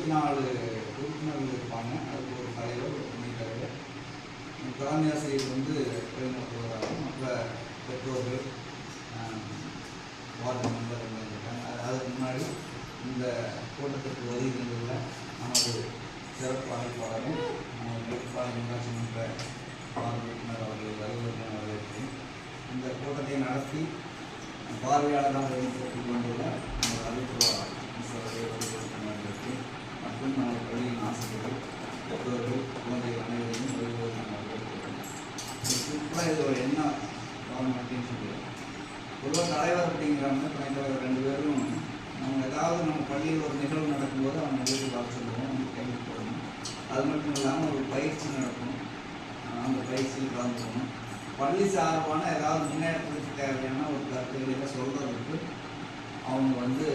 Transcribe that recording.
24 உறுப்பினர்கள் இருப்பாங்க. அதுக்கு ஒரு தலைவர், ஒரு துணைத் தலைவர். தலைமை ஆசிரியர் வந்து வழிநடத்துவதாகவும் மற்ற பெற்றோர்கள், வார்டு மெம்பர் இருக்காங்க. அதுக்கு முன்னாடி இந்த கூட்டத்திற்கு வருகின்ற நமது சிறப்பு அமைப்பாளரும் வேட்பாளர் ஊராட்சி மன்ற உறுப்பினர் அவர்கள் அலுவலர்கள் அவர்களுக்கும் இந்த கூட்டத்தை நடத்தி பார்வையாளராக வைக்கப்பட்டுக் கொண்டுள்ள நமது அலுவலர்களுக்கு மற்றும் நமது பள்ளியின் ஆசிரியர்கள், பெற்றோர்கள், குழந்தைகள் அனைவரையும் வருவதற்கு சிம்பிளாக இது ஒரு என்ன கவர்மெண்ட்னு சொல்லுவோம். பொதுவாக தலைவர் அப்படிங்கிறவங்க துணைத் தலைவர் 2 பேரும் நம்ம ஏதாவது நம்ம பள்ளியில் ஒரு நிகழ்வு நடக்கும்போது அவங்க நிகழ்ச்சி பார்க்க சொல்லுவோம், அவங்க கைது போடணும். அது மட்டும் இல்லாமல் ஒரு பயிற்சி நடக்கும், அந்த பயிற்சியில் கலந்துக்கணும். பள்ளி சார்பான ஏதாவது முன்னேற்றத்துக்கு தேவையான ஒரு கருத்துக்களை சொல்கிறதுக்கு அவங்க வந்து